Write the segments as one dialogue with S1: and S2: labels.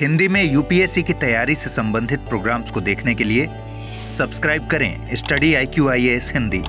S1: हिंदी में यूपीएससी की तैयारी से संबंधित प्रोग्राम्स को देखने के लिए सब्सक्राइब करें स्टडी IQ-IAS हिंदी।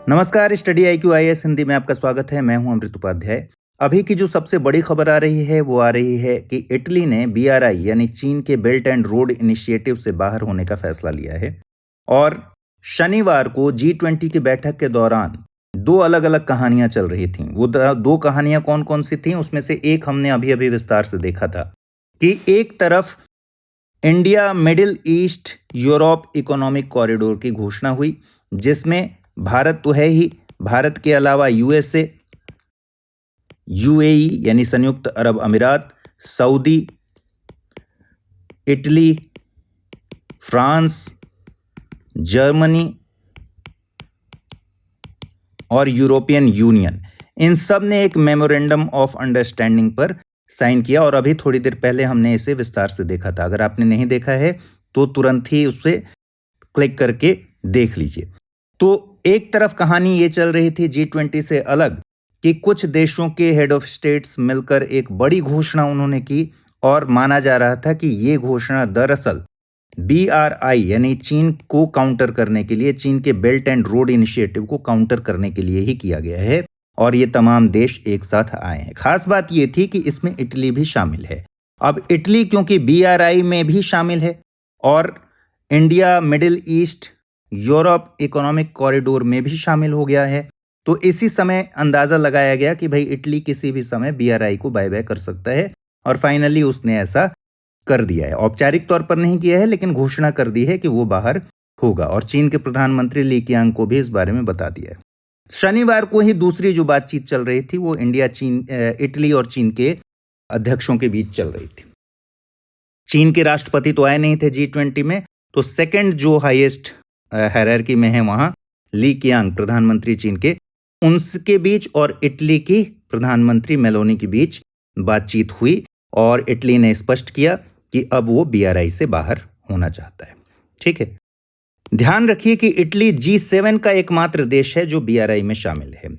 S2: नमस्कार, स्टडी IQ-IAS हिंदी में आपका स्वागत है। मैं हूं अमृत उपाध्याय। अभी की जो सबसे बड़ी खबर आ रही है वो आ रही है कि इटली ने BRI यानी चीन के बेल्ट एंड रोड इनिशिएटिव से बाहर होने का फैसला लिया है। और शनिवार को G20 की बैठक के दौरान दो अलग अलग कहानियां चल रही थीं। वो दो कहानियां कौन कौन सी थीं, उसमें से एक हमने अभी अभी विस्तार से देखा था कि एक तरफ India middle east Europe economic corridor की घोषणा हुई, जिसमें भारत तो है ही, भारत के अलावा USA, UAE यानी संयुक्त अरब अमीरात, सऊदी, इटली, फ्रांस, जर्मनी और यूरोपियन यूनियन, इन सब ने एक मेमोरेंडम ऑफ अंडरस्टैंडिंग पर साइन किया। और अभी थोड़ी देर पहले हमने इसे विस्तार से देखा था। अगर आपने नहीं देखा है तो तुरंत ही उससे क्लिक करके देख लीजिए। तो एक तरफ कहानी ये चल रही थी G20 से अलग कि कुछ देशों के हेड ऑफ स्टेट्स मिलकर एक बड़ी घोषणा उन्होंने की, और माना जा रहा था कि ये घोषणा दरअसल BRI यानी चीन को काउंटर करने के लिए, चीन के बेल्ट एंड रोड इनिशिएटिव को काउंटर करने के लिए ही किया गया है, और ये तमाम देश एक साथ आए हैं। खास बात ये थी कि इसमें इटली भी शामिल है। अब इटली क्योंकि BRI में भी शामिल है और India middle east Europe economic corridor में भी शामिल हो गया है, तो इसी समय अंदाजा लगाया गया कि भाई इटली किसी भी समय BRI को बाय बाय कर सकता है, और फाइनली उसने ऐसा कर दिया है। औपचारिक तौर पर नहीं किया है, लेकिन घोषणा कर दी है कि वो बाहर होगा, और चीन के प्रधानमंत्री ली कीयांग को भी इस बारे में बता दिया है। शनिवार को ही दूसरी जो बातचीत चल रही थी वो इटली और चीन के अध्यक्षों के बीच चल रही थी। चीन के राष्ट्रपति तो आए नहीं थे G20 में, तो सेकंड जो हाईएस्ट हायरार्की में है वहां ली कीयांग, प्रधानमंत्री चीन के, उनके बीच और इटली की प्रधानमंत्री मेलोनी के बीच बातचीत हुई, और इटली ने स्पष्ट किया कि अब वो BRI से बाहर होना चाहता है। ठीक है, ध्यान रखिए कि इटली G7 का एकमात्र देश है जो BRI में शामिल है।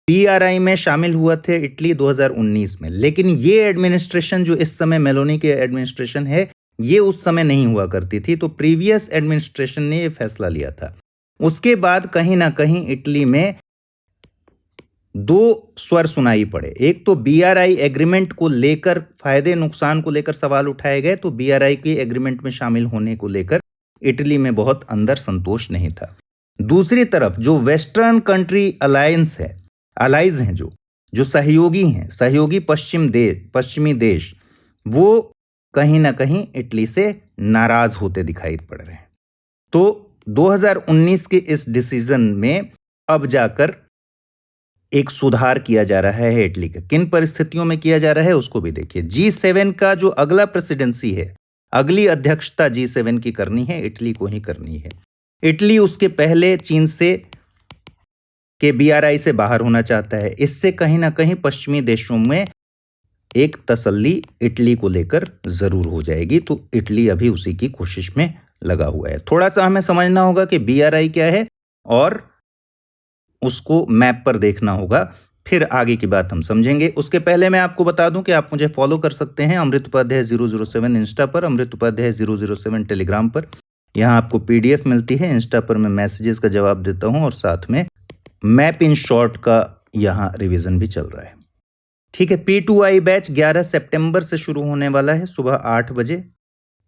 S2: BRI में शामिल हुआ थे इटली 2019 में, लेकिन ये एडमिनिस्ट्रेशन जो इस समय मेलोनी के एडमिनिस्ट्रेशन है, ये उस समय नहीं हुआ करती थी, तो प्रीवियस एडमिनिस्ट्रेशन ने ये फैसला लिया था। उसके बाद कहीं ना कहीं इटली में दो स्वर सुनाई पड़े। एक तो BRI एग्रीमेंट को लेकर, फायदे नुकसान को लेकर सवाल उठाए गए, तो BRI के एग्रीमेंट में शामिल होने को लेकर इटली में बहुत अंदर संतोष नहीं था। दूसरी तरफ जो वेस्टर्न कंट्री अलायंस है, अलाइज हैं, जो सहयोगी हैं, सहयोगी पश्चिमी देश, वो कहीं ना कहीं इटली से नाराज होते दिखाई पड़ रहे हैं। तो 2019 के इस डिसीजन में अब जाकर एक सुधार किया जा रहा है इटली का। किन परिस्थितियों में किया जा रहा है उसको भी देखिए। G7 का जो अगला प्रेसिडेंसी है, अगली अध्यक्षता G7 की करनी है, इटली को ही करनी है। इटली उसके पहले चीन से के BRI से बाहर होना चाहता है। इससे कहीं ना कहीं पश्चिमी देशों में एक तसल्ली इटली को लेकर जरूर हो जाएगी, तो इटली अभी उसी की कोशिश में लगा हुआ है। थोड़ा सा हमें समझना होगा कि BRI क्या है, और उसको मैप पर देखना होगा, फिर आगे की बात हम समझेंगे। उसके पहले मैं आपको बता दूं कि आप मुझे फॉलो कर सकते हैं अमृत उपाध्याय 007 इंस्टा पर, अमृत उपाध्याय 007 टेलीग्राम पर। यहाँ आपको PDF मिलती है। इंस्टा पर मैं मैसेजेस का जवाब देता हूँ, और साथ में मैप इन शॉर्ट का यहाँ रिवीजन भी चल रहा है। ठीक है, P2I बैच 11 सितंबर से शुरू होने वाला है, सुबह 8 बजे।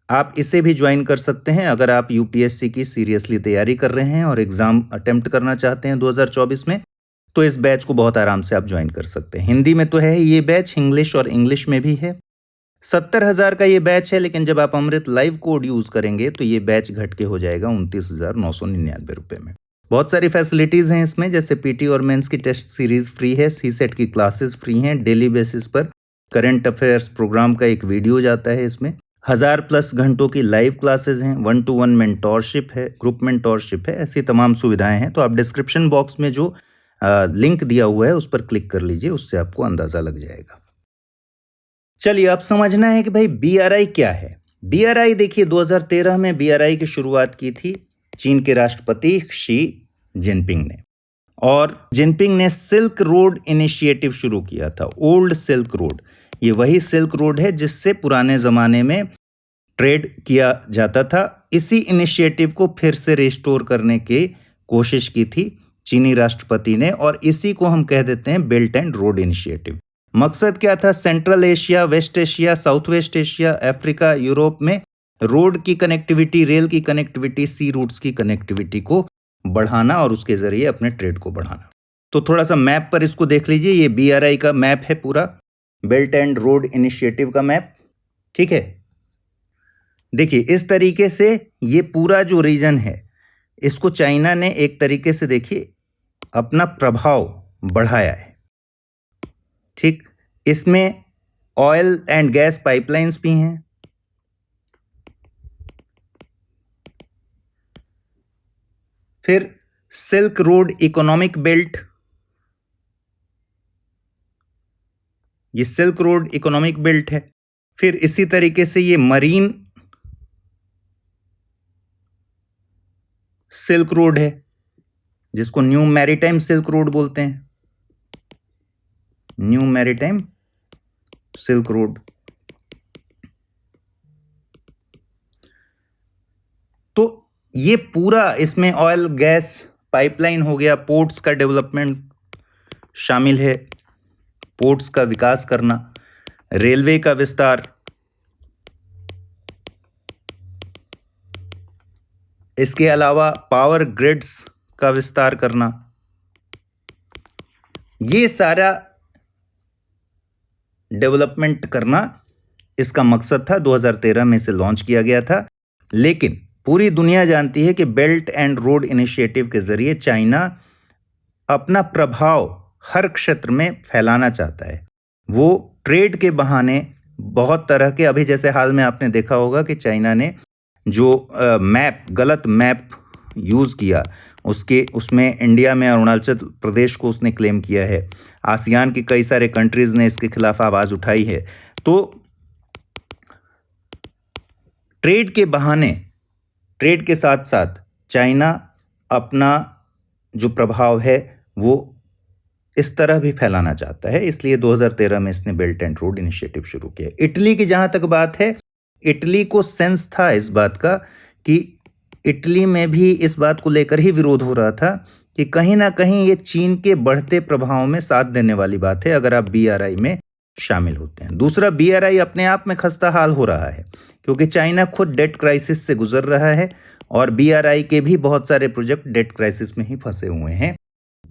S2: आप इसे भी ज्वाइन कर सकते हैं अगर आप UPSC की सीरियसली तैयारी कर रहे हैं और एग्जाम अटेम्प्ट करना चाहते हैं 2024 में, तो इस बैच को बहुत आराम से आप ज्वाइन कर सकते हैं। हिंदी में तो है ये बैच, इंग्लिश और इंग्लिश में भी है। 70,000 का ये बैच है, लेकिन जब आप अमृत लाइव कोड यूज करेंगे तो ये बैच घट के हो जाएगा 29,999 रुपए में। बहुत सारी फैसिलिटीज हैं इसमें, जैसे PT और मेंस की टेस्ट सीरीज फ्री है, CSET की क्लासेस फ्री हैं, डेली बेसिस पर करंट अफेयर्स प्रोग्राम का एक वीडियो जाता है इसमें, 1000+ घंटों की लाइव क्लासेस हैं, 1-to-1 मेंटोरशिप है, ग्रुप मेंटोरशिप है, ऐसी तमाम सुविधाएं हैं। तो आप डिस्क्रिप्शन बॉक्स में जो लिंक दिया हुआ है उस पर क्लिक कर लीजिए, उससे आपको अंदाजा लग जाएगा। चलिए, अब समझना है कि भाई BRI क्या है। BRI देखिए, 2013 में BRI की शुरुआत की थी चीन के राष्ट्रपति शी जिनपिंग ने, और जिनपिंग ने सिल्क रोड इनिशिएटिव शुरू किया था, ओल्ड सिल्क रोड, ये वही सिल्क रोड है जिससे पुराने ज़माने में ट्रेड किया जाता था। इसी इनिशिएटिव को फिर से रिस्टोर करने की कोशिश की थी चीनी राष्ट्रपति ने, और इसी को हम कह देते हैं बेल्ट एंड रोड इनिशिएटिव। मकसद क्या था? Central Asia, west Asia, south west Asia, Africa, Europe में रोड की कनेक्टिविटी, रेल की कनेक्टिविटी, सी रूट्स की कनेक्टिविटी को बढ़ाना और उसके जरिए अपने ट्रेड को बढ़ाना। तो थोड़ा सा मैप पर इसको देख लीजिए। ये BRI का मैप है, पूरा बेल्ट एंड रोड इनिशिएटिव का मैप। ठीक है, देखिए इस तरीके से ये पूरा जो रीजन है इसको चाइना ने एक तरीके से देखिए अपना प्रभाव बढ़ाया है। ठीक, इसमें ऑयल एंड गैस पाइपलाइंस भी हैं, फिर सिल्क रोड इकोनॉमिक बेल्ट, ये सिल्क रोड इकोनॉमिक बेल्ट है। फिर इसी तरीके से ये मरीन सिल्क रोड है जिसको न्यू मैरीटाइम सिल्क रोड बोलते हैं, न्यू मैरीटाइम सिल्क रोड। तो ये पूरा इसमें ऑयल गैस पाइपलाइन हो गया, पोर्ट्स का डेवलपमेंट शामिल है, पोर्ट्स का विकास करना, रेलवे का विस्तार, इसके अलावा पावर ग्रिड्स का विस्तार करना, ये सारा डेवलपमेंट करना इसका मकसद था। 2013 में इसे लॉन्च किया गया था। लेकिन पूरी दुनिया जानती है कि बेल्ट एंड रोड इनिशिएटिव के जरिए चाइना अपना प्रभाव हर क्षेत्र में फैलाना चाहता है। वो ट्रेड के बहाने बहुत तरह के, अभी जैसे हाल में आपने देखा होगा कि चाइना ने जो गलत मैप यूज़ किया, उसमें इंडिया में अरुणाचल प्रदेश को उसने क्लेम किया है। आसियान की कई सारे कंट्रीज़ ने इसके खिलाफ आवाज़ उठाई है। तो ट्रेड के बहाने, ट्रेड के साथ साथ चाइना अपना जो प्रभाव है वो इस तरह भी फैलाना चाहता है। इसलिए 2013 में इसने बेल्ट एंड रोड इनिशिएटिव शुरू किया। इटली की जहाँ तक बात है, इटली को सेंस था इस बात का कि इटली में भी इस बात को लेकर ही विरोध हो रहा था कि कहीं ना कहीं ये चीन के बढ़ते प्रभाव में साथ देने वाली बात है अगर आप BRI में शामिल होते हैं। दूसरा, BRI अपने आप में खस्ता हाल हो रहा है क्योंकि चाइना खुद डेट क्राइसिस से गुजर रहा है और BRI के भी बहुत सारे प्रोजेक्ट डेट क्राइसिस में ही फंसे हुए हैं।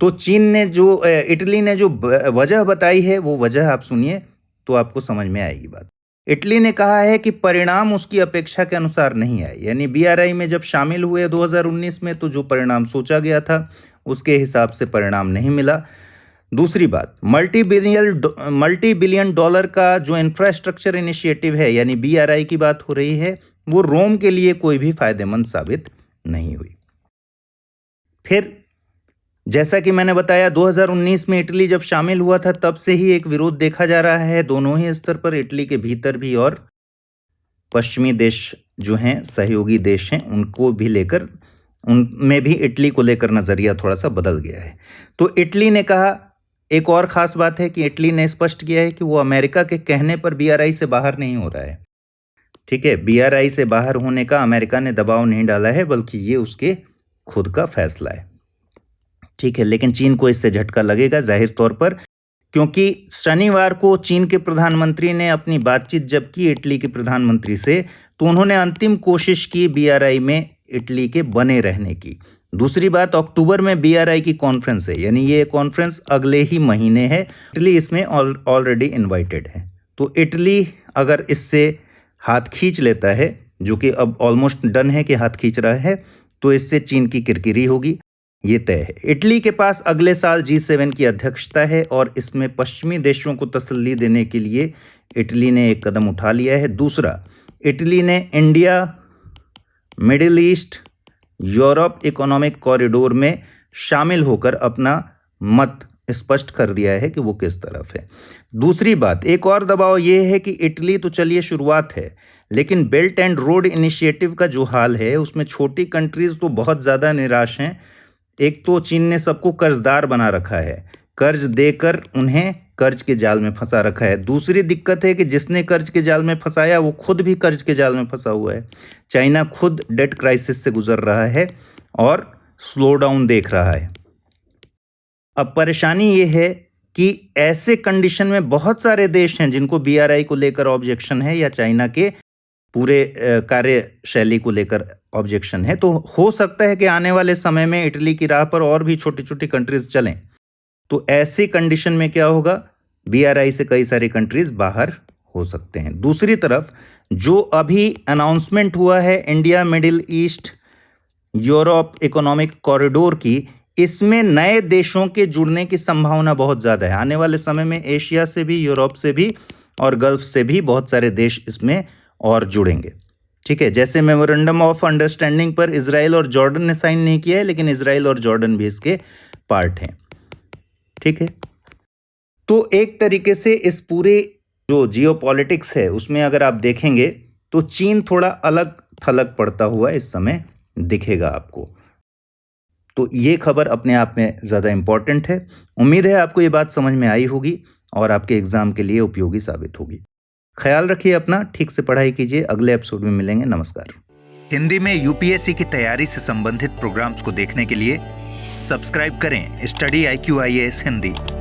S2: तो इटली ने जो वजह बताई है वो वजह आप सुनिए तो आपको समझ में आएगी बात। इटली ने कहा है कि परिणाम उसकी अपेक्षा के अनुसार नहीं आए, यानी BRI में जब शामिल हुए 2019 में तो जो परिणाम सोचा गया था उसके हिसाब से परिणाम नहीं मिला। दूसरी बात, मल्टी बिलियन डॉलर का जो इंफ्रास्ट्रक्चर इनिशिएटिव है, यानी BRI की बात हो रही है, वो रोम के लिए कोई भी फायदेमंद साबित नहीं हुई। फिर जैसा कि मैंने बताया 2019 में इटली जब शामिल हुआ था तब से ही एक विरोध देखा जा रहा है दोनों ही स्तर पर, इटली के भीतर भी और पश्चिमी देश जो हैं, सहयोगी देश हैं, उनको भी लेकर, उनमें भी इटली को लेकर नज़रिया थोड़ा सा बदल गया है। तो इटली ने कहा, एक और ख़ास बात है कि इटली ने स्पष्ट किया है कि वो अमेरिका के कहने पर BRI से बाहर नहीं हो रहा है। ठीक है, BRI से बाहर होने का अमेरिका ने दबाव नहीं डाला है, बल्कि ये उसके खुद का फैसला है। ठीक है, लेकिन चीन को इससे झटका लगेगा जाहिर तौर पर, क्योंकि शनिवार को चीन के प्रधानमंत्री ने अपनी बातचीत जब की इटली के प्रधानमंत्री से, तो उन्होंने अंतिम कोशिश की BRI में इटली के बने रहने की। दूसरी बात, अक्टूबर में BRI की कॉन्फ्रेंस है, यानी ये कॉन्फ्रेंस अगले ही महीने है। इटली इसमें ऑलरेडी इन्वाइटेड है। तो इटली अगर इससे हाथ खींच लेता है, जो कि अब ऑलमोस्ट डन है कि हाथ खींच रहा है, तो इससे चीन की किरकिरी होगी, ये तय है। इटली के पास अगले साल G7 की अध्यक्षता है और इसमें पश्चिमी देशों को तसल्ली देने के लिए इटली ने एक कदम उठा लिया है। दूसरा, इटली ने India, middle east, Europe economic corridor में शामिल होकर अपना मत स्पष्ट कर दिया है कि वो किस तरफ है। दूसरी बात, एक और दबाव ये है कि इटली तो चलिए शुरुआत है, लेकिन बेल्ट एंड रोड इनिशिएटिव का जो हाल है उसमें छोटी कंट्रीज तो बहुत ज़्यादा निराश हैं। एक तो चीन ने सबको कर्जदार बना रखा है, कर्ज देकर उन्हें कर्ज के जाल में फंसा रखा है। दूसरी दिक्कत है कि जिसने कर्ज के जाल में फंसाया वो खुद भी कर्ज के जाल में फंसा हुआ है। चाइना खुद डेट क्राइसिस से गुजर रहा है और स्लो डाउन देख रहा है। अब परेशानी ये है कि ऐसे कंडीशन में बहुत सारे देश हैं जिनको BRI को लेकर ऑब्जेक्शन है या चाइना के पूरे कार्यशैली को लेकर ऑब्जेक्शन है। तो हो सकता है कि आने वाले समय में इटली की राह पर और भी छोटी छोटी कंट्रीज चलें। तो ऐसी कंडीशन में क्या होगा, BRI से कई सारी कंट्रीज बाहर हो सकते हैं। दूसरी तरफ जो अभी अनाउंसमेंट हुआ है India middle east Europe economic corridor की, इसमें नए देशों के जुड़ने की संभावना बहुत ज़्यादा है। आने वाले समय में एशिया से भी, यूरोप से भी और गल्फ से भी बहुत सारे देश इसमें और जुड़ेंगे। ठीक है, जैसे मेमोरेंडम ऑफ अंडरस्टैंडिंग पर इजराइल और जॉर्डन ने साइन नहीं किया है, लेकिन इजराइल और जॉर्डन भी इसके पार्ट हैं। ठीक है, तो एक तरीके से इस पूरे जो जियोपॉलिटिक्स है उसमें अगर आप देखेंगे तो चीन थोड़ा अलग थलग पड़ता हुआ इस समय दिखेगा आपको। तो ये खबर अपने आप में ज़्यादा इम्पॉर्टेंट है। उम्मीद है आपको ये बात समझ में आई होगी और आपके एग्जाम के लिए उपयोगी साबित होगी। ख्याल रखिए अपना, ठीक से पढ़ाई कीजिए। अगले एपिसोड में मिलेंगे। नमस्कार।
S1: हिंदी में UPSC की तैयारी से संबंधित प्रोग्राम्स को देखने के लिए सब्सक्राइब करें स्टडी IQ IAS हिंदी।